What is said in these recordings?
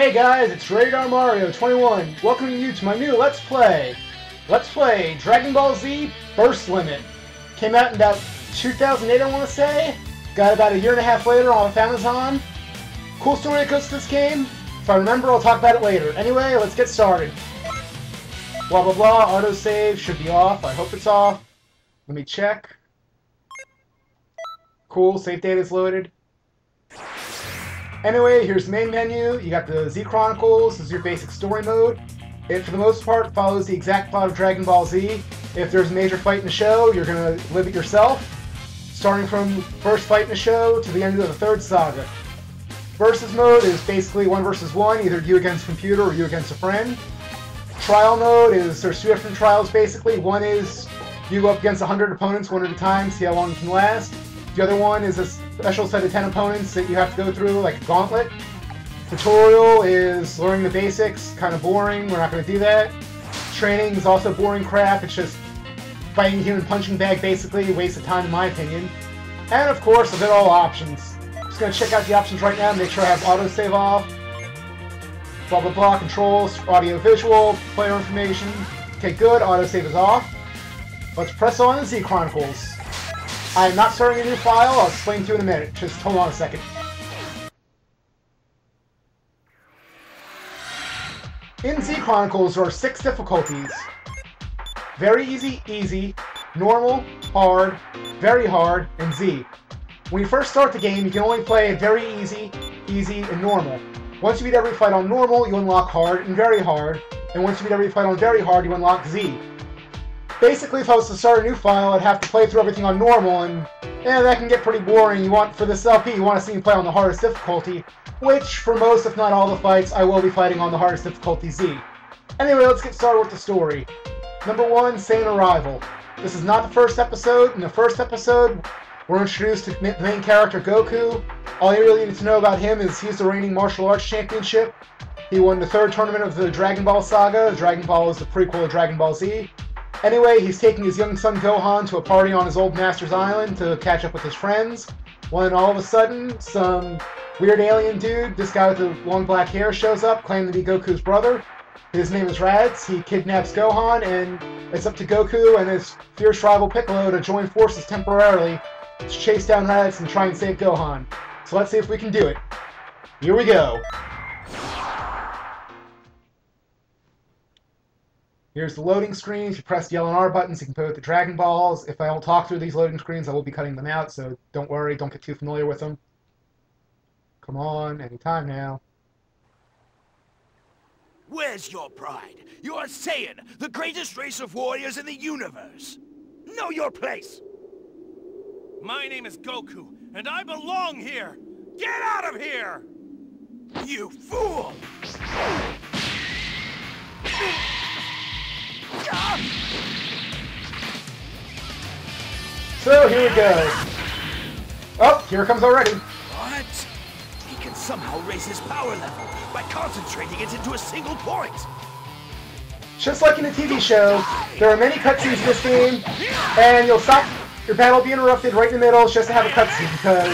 Hey guys, it's Radar Mario 21, welcoming you to my new Let's Play. Let's Play Dragon Ball Z Burst Limit. Came out in about 2008, I want to say. Got about a year and a half later off Amazon. Cool story that goes to this game. If I remember, I'll talk about it later. Anyway, let's get started. Blah blah blah, autosave should be off. I hope it's off. Let me check. Cool, save data is loaded. Anyway, here's the main menu. You got the Z Chronicles. This is your basic story mode. It, for the most part, follows the exact plot of Dragon Ball Z. If there's a major fight in the show, you're going to live it yourself. Starting from first fight in the show to the end of the third saga. Versus mode is basically 1 versus 1, either you against a computer or you against a friend. Trial mode is, there's 2 different trials basically. One is you go up against 100 opponents one at a time, see how long you can last. The other one is a special set of 10 opponents that you have to go through, like a gauntlet. Tutorial is learning the basics, kind of boring, we're not going to do that. Training is also boring crap, it's just fighting a human punching bag basically, a waste of time in my opinion. And of course, I've got all options. I'm just going to check out the options right now, make sure I have autosave off. Blah blah blah, controls, audio visual, player information. Okay, good, autosave is off. Let's press on the Z Chronicles. I am not starting a new file, I'll explain to you in a minute. Just hold on a second. In Z Chronicles there are 6 difficulties. Very easy, easy, normal, hard, very hard, and Z. When you first start the game, you can only play very easy, easy, and normal. Once you beat every fight on normal, you unlock hard and very hard. And once you beat every fight on very hard, you unlock Z. Basically, if I was to start a new file, I'd have to play through everything on normal, and that can get pretty boring. You want, for this LP, you want to see me play on the hardest difficulty, which, for most, if not all the fights, I will be fighting on the hardest difficulty Z. Anyway, let's get started with the story. Number 1, Saiyan Arrival. This is not the first episode. In the first episode, we're introduced to the main character, Goku. All you really need to know about him is he's the reigning martial arts championship. He won the 3rd tournament of the Dragon Ball saga. Dragon Ball is the prequel of Dragon Ball Z. Anyway, he's taking his young son Gohan to a party on his old master's island to catch up with his friends. When all of a sudden, some weird alien dude, this guy with the long black hair, shows up, claiming to be Goku's brother. His name is Radditz. He kidnaps Gohan, and it's up to Goku and his fierce rival Piccolo to join forces temporarily to chase down Radditz and try and save Gohan. So let's see if we can do it. Here we go. Here's the loading screen. If you press the L and R buttons, you can play with the Dragon Balls. If I don't talk through these loading screens, I will be cutting them out, so don't worry, don't get too familiar with them. Come on, anytime now. Where's your pride? You are Saiyan, the greatest race of warriors in the universe. Know your place. My name is Goku, and I belong here. Get out of here! You fool! So, here we go. Oh, here it comes already. What? He can somehow raise his power level by concentrating it into a single point. Just like in a TV show, there are many cutscenes in this game, and you'll stop your battle will be interrupted right in the middle just to have a cutscene, because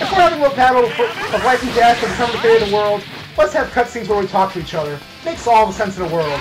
if we're having a battle of life and death and determine the fate of the world, let's have cutscenes where we talk to each other. Makes all the sense in the world.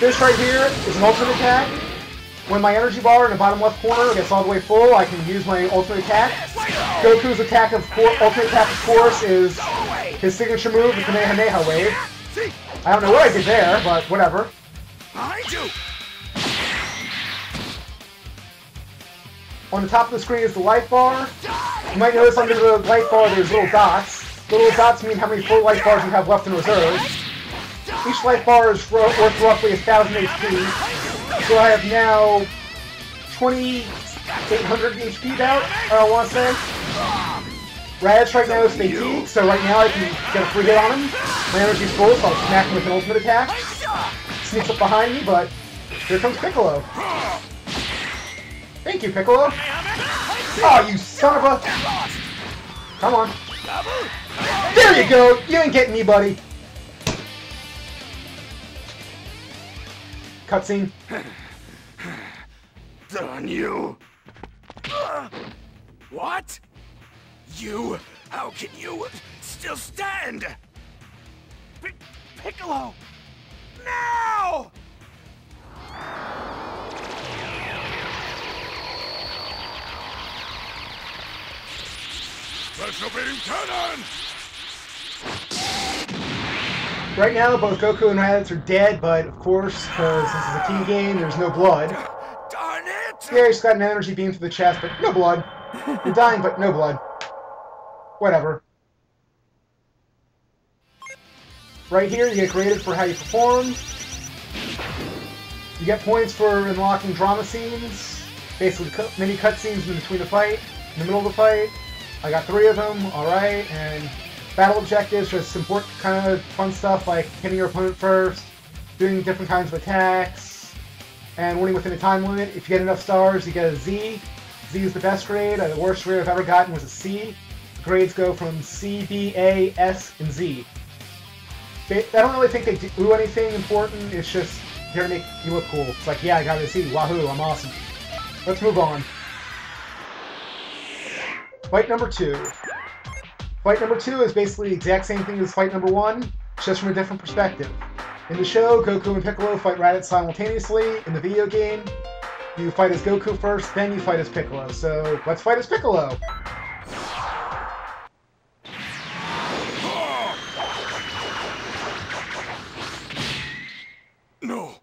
This right here is an ultimate attack. When my energy bar in the bottom left corner gets all the way full, I can use my ultimate attack. Goku's ultimate attack, of course, is his signature move, the Kamehameha Wave. I don't know what I did there, but whatever. On the top of the screen is the life bar. You might notice under the life bar there's little dots. The little dots mean how many full life bars you have left in reserve. Each life bar is worth roughly 1,000 HP. So I have now 2,800 HP about, I want to say. Radditz right now is fatigued, so right now I can get a free hit on him. My energy's full, so I'll smack him with an ultimate attack. Sneaks up behind me, but here comes Piccolo. Thank you, Piccolo. Oh, you son of a... Come on. There you go! You ain't getting me, buddy. Cutscene. Darn you! What? You? How can you still stand? Piccolo! Now! Special beam cannon! Right now, both Goku and Radditz are dead, but of course, because this is a team game, there's no blood. Darn it! Yeah, he's got an energy beam to the chest, but no blood. You're dying, but no blood. Whatever. Right here, you get graded for how you perform. You get points for unlocking drama scenes. Basically, mini cutscenes in between the fight, in the middle of the fight. I got 3 of them, alright, and battle objectives, just important kind of fun stuff like hitting your opponent first, doing different kinds of attacks, and winning within a time limit. If you get enough stars, you get a Z. Z is the best grade. The worst grade I've ever gotten was a C. The grades go from C, B, A, S, and Z. I don't really think they do anything important. It's just here to make you look cool. It's like, yeah, I got a Z. Wahoo, I'm awesome. Let's move on. Fight number 2. Fight number 2 is basically the exact same thing as fight number 1, just from a different perspective. In the show, Goku and Piccolo fight Radditz simultaneously. In the video game, you fight as Goku first, then you fight as Piccolo. So, let's fight as Piccolo! No.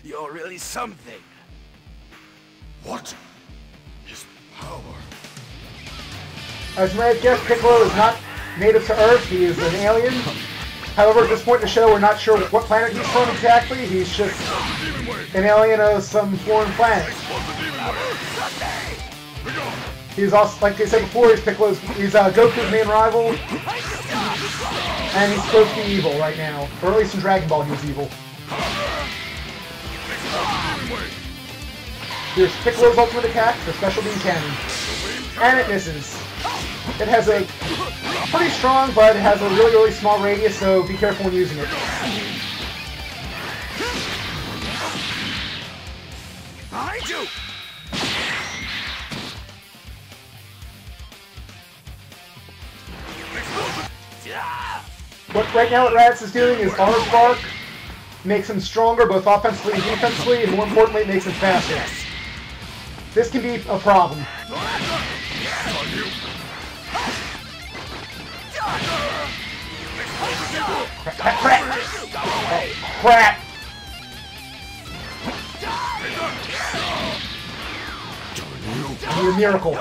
You're really something. What is power? As you might have guessed, Piccolo is not native to Earth. He is an alien. However, at this point in the show, we're not sure what planet he's from exactly. He's just an alien of some foreign planet. He's also, like I said before, he's Goku's main rival, and he's supposed to be evil right now. Or at least in Dragon Ball, he was evil. Here's Piccolo's ultimate attack, the special beam cannon. And it misses. It has a pretty strong, but it has a really, really small radius, so be careful when using it. Behind you! Right now what Radditz is doing is Armor Spark makes him stronger both offensively and defensively, and more importantly, it makes him faster. This can be a problem. Crap! Crap! Oh, crap! I need a miracle.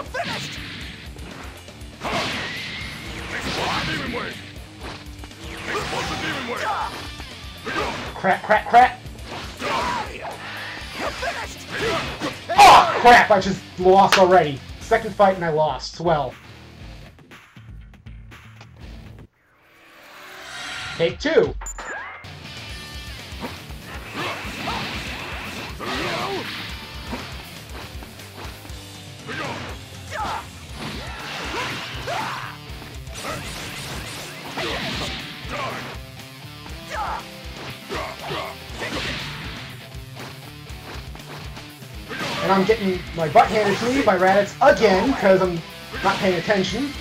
Crap, crap, crap! Oh, crap! I just lost already. Second fight and I lost. Well. Take 2. And I'm getting my butt handed to me by Radditz again, because I'm not paying attention.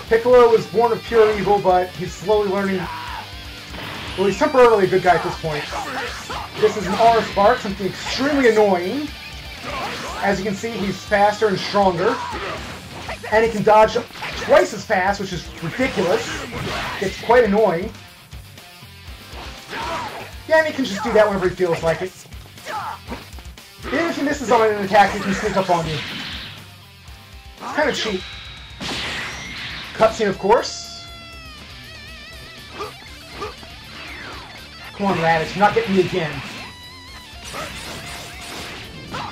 Piccolo was born of pure evil, but he's slowly learning... Well, he's temporarily a good guy at this point. This is an Aura Spark, something extremely annoying. As you can see, he's faster and stronger. And he can dodge twice as fast, which is ridiculous. It's quite annoying. Yeah, and he can just do that whenever he feels like it. Even if he misses on an attack, he can sneak up on you. It's kind of cheap. Cutscene, of course. Come on, Radditz, you're not getting me again.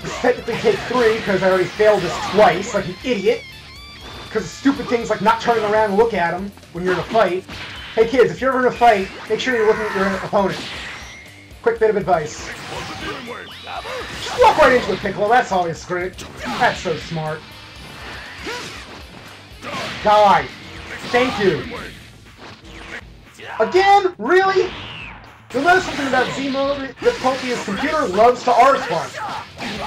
This technically take 3, because I already failed this twice, like an idiot. Because of stupid things like not turning around and look at him when you're in a fight. Hey kids, if you're ever in a fight, make sure you're looking at your opponent. Quick bit of advice. Just walk right into it, Piccolo, that's always great. That's so smart. Die! Thank you! Again? Really? You'll notice something about Z mode difficulty is computer loves to R-Spark.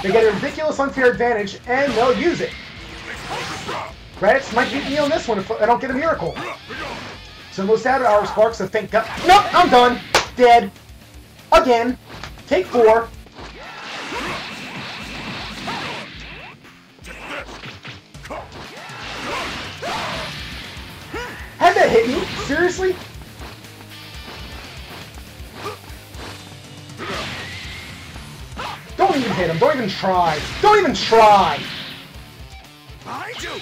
They get a ridiculous unfair advantage, and they'll use it. Radditz might beat me on this one if I don't get a miracle. So most out of R-Spark, so thank God. Nope, I'm done. Dead. Again. Take 4. Had that hit me? Seriously? Don't even hit him. Don't even try. Don't even try! Behind you!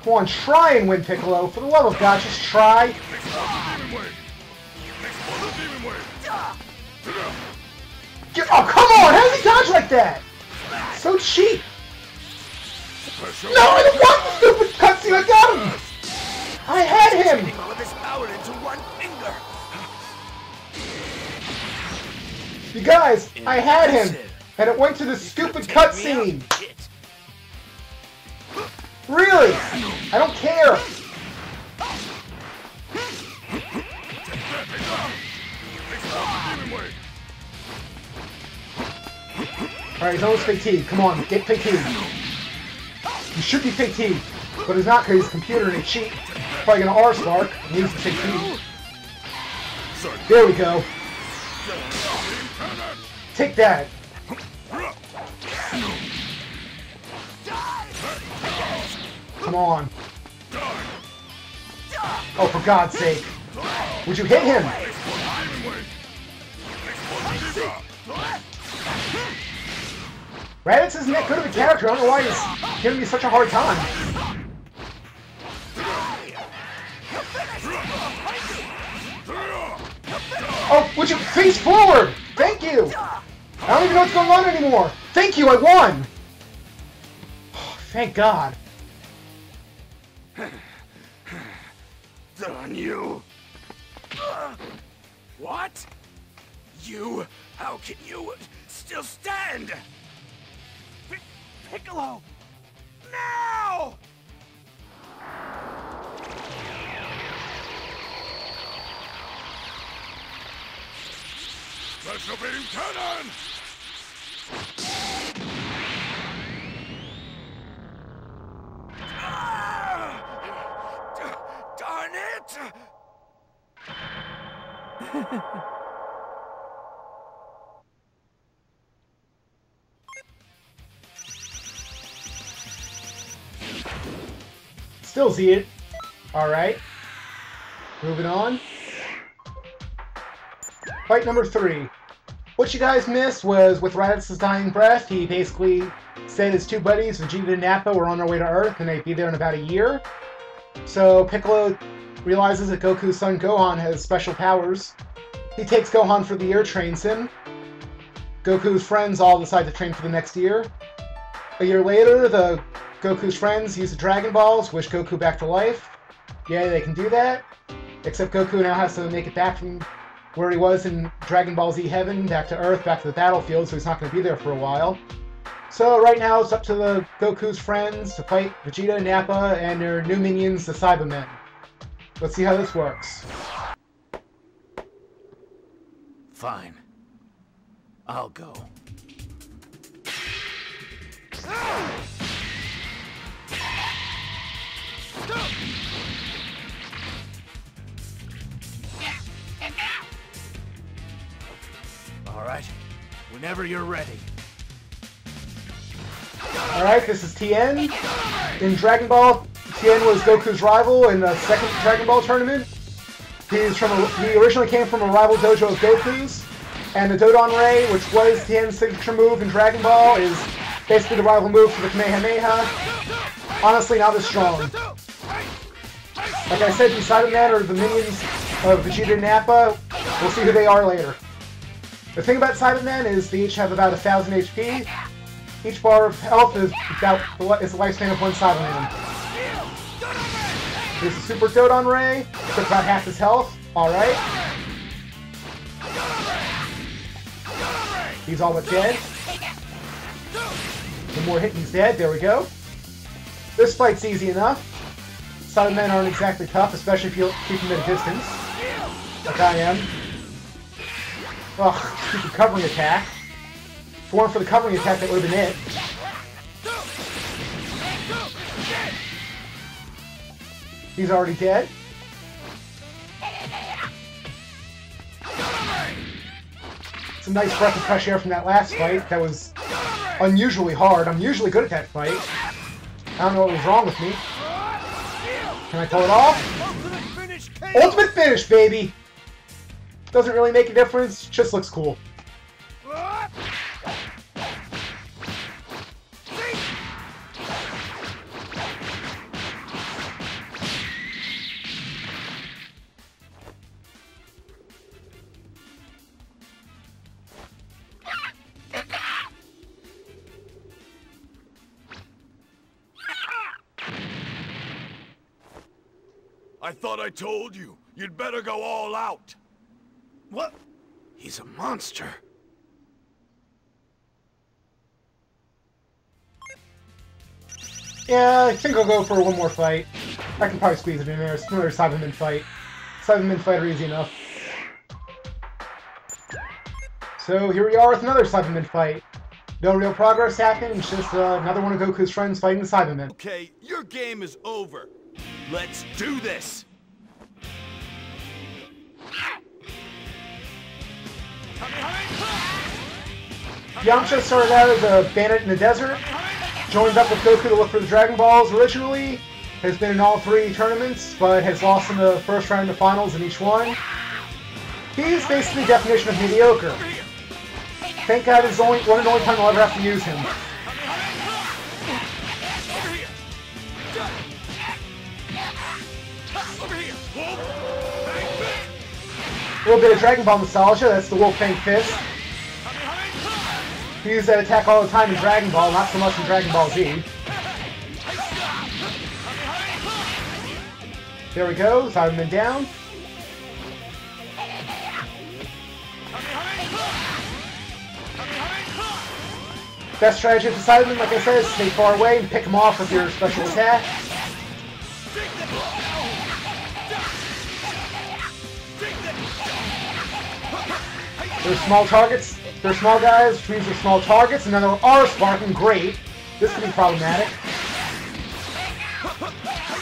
Come on, try and win, Piccolo. For the love of God, just try. Oh, come on! How does he dodge like that? So cheap! No, I don't want the stupid cutscene! I got him! I had him! Putting all of his power into one finger. You guys, I had him! And it went to the stupid cutscene! Really? I don't care! Alright, he's almost fatigued. Come on, get fatigued. You should be fatigued, but he's not because he's a computer and a cheat. Probably gonna R-Spark and use the fatigue. There we go. Take that. Come on. Oh, for God's sake. Would you hit him? Radditz isn't that good of a character. I don't know why he's giving me such a hard time. Oh, would you face forward? Thank you. I don't even know what's going on anymore. Thank you, I won. Oh, thank God. On you. What? You? How can you still stand? Piccolo! Now! Special beam cannon! Darn it! Still see it. Alright. Moving on. Fight number 3. What you guys missed was with Radditz's dying breath, he basically said his 2 buddies, Vegeta and Nappa, were on their way to Earth and they'd be there in about a year. So Piccolo realizes that Goku's son Gohan has special powers. He takes Gohan for the year, trains him. Goku's friends all decide to train for the next year. A year later, Goku's friends use the Dragon Balls, wish Goku back to life. Yeah, they can do that. Except Goku now has to make it back from where he was in Dragon Ball Z Heaven, back to Earth, back to the battlefield, so he's not going to be there for a while. So right now it's up to Goku's friends to fight Vegeta and Nappa and their new minions, the Cybermen. Let's see how this works. Fine. I'll go. All right. Whenever you're ready. Alright, this is Tien. In Dragon Ball, Tien was Goku's rival in the second Dragon Ball tournament. He originally came from a rival dojo of Goku's, and the Dodon Ray, which was Tien's signature move in Dragon Ball, is basically the rival move for the Kamehameha. Honestly, not as strong. Like I said, these Cybermen are the minions of Vegeta and Nappa. We'll see who they are later. The thing about Cybermen is they each have about 1,000 HP. Each bar of health is the lifespan of one Cyberman. There's a Super Dodon Ray, took about half his health. Alright. He's all but dead. One more hit and he's dead. There we go. This fight's easy enough. Cybermen aren't exactly tough, especially if you keep them at a distance. Like I am. Ugh, stupid covering attack. If it weren't for the covering attack, that would have been it. He's already dead. It's a nice breath of fresh air from that last fight. That was unusually hard. I'm usually good at that fight. I don't know what was wrong with me. Can I pull it off? Ultimate finish, baby! Doesn't really make a difference, just looks cool. I thought I told you. You'd better go all out. What? He's a monster. Yeah, I think I'll go for one more fight. I can probably squeeze it in there. It's another Cyberman fight. Cyberman fight are easy enough. So here we are with another Cyberman fight. No real progress happened, it's just another one of Goku's friends fighting the Cybermen. Okay, your game is over. Let's do this! Yamcha started out as a bandit in the desert, joined up with Goku to look for the Dragon Balls originally, has been in all 3 tournaments, but has lost in the first round of finals in each one. He's basically the definition of mediocre. Thank God it's one and only time I'll ever have to use him. A little bit of Dragon Ball nostalgia, that's the Wolf Fang Fist. We use that attack all the time in Dragon Ball, not so much in Dragon Ball Z. There we go, Cyberman down. Best strategy for Cyberman, like I said, is stay far away and pick him off with your special attack. They're small targets, they're small guys, which means they're small targets, and then they're R-sparking, great. This could be problematic.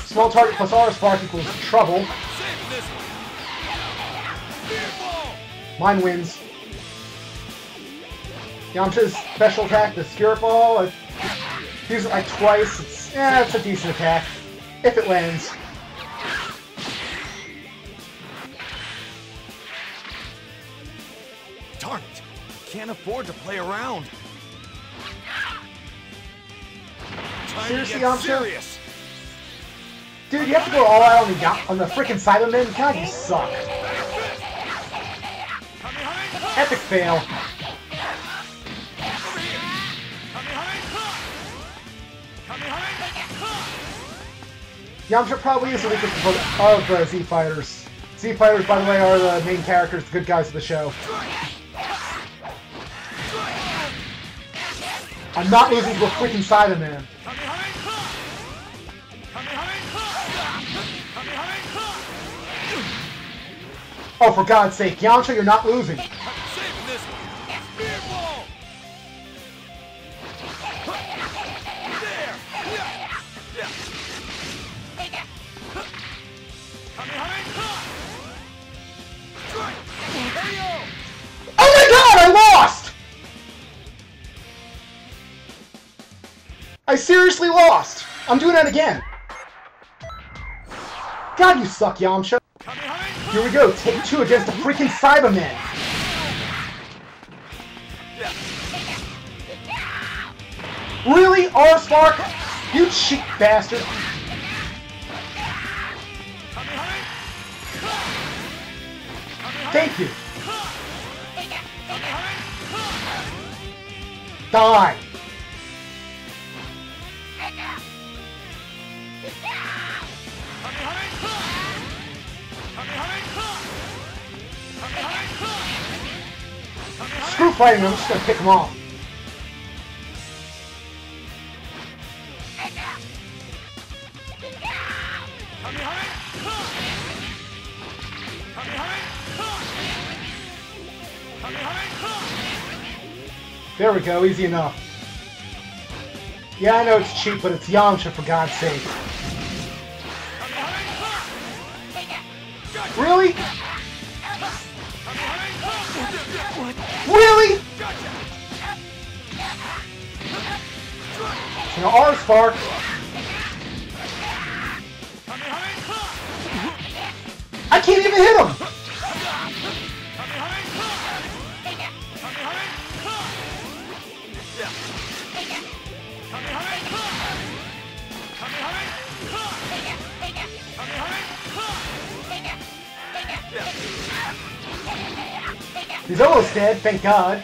Small target plus R-spark equals trouble. Mine wins. Yamcha's special attack, the Spirit Ball, I've used it like twice. It's a decent attack, if it lands. Darn it! Can't afford to play around. Seriously, Yamcha? Dude, you have to go all out on the frickin' Cybermen? God, you suck. Epic fail. Yamcha probably is the weakest of Z Fighters. Z Fighters, by the way, are the main characters, the good guys of the show. I'm not losing to a freaking Cyberman. Oh, for God's sake, Yamcha, you're not losing. Oh my God, I lost! I seriously lost! I'm doing that again. God, you suck, Yamcha. Here we go, take 2 against the freaking Cybermen. Really, R-Spark? You cheap bastard. Thank you. Die. Screw fighting, I'm just gonna pick him off. There we go, easy enough. Yeah, I know it's cheap, but it's Yamcha, for God's sake. Really? Really? Now R's Spark. I can't even hit him! He's almost dead, thank God.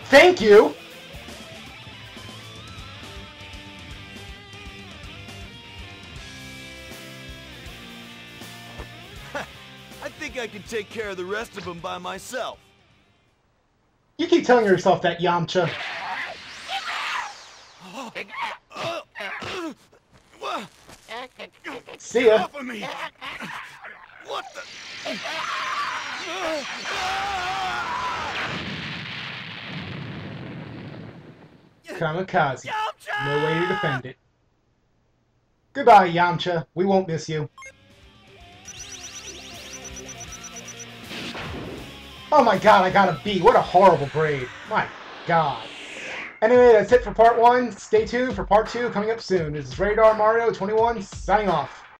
Thank you! I think I can take care of the rest of them by myself. You keep telling yourself that, Yamcha. See ya. Off of me! What the? Kamikaze. Yamcha! No way to defend it. Goodbye, Yamcha. We won't miss you. Oh my God, I got a B. What a horrible grade. My God. Anyway, that's it for part 1. Stay tuned for part 2 coming up soon. This is Radar Mario 21 signing off.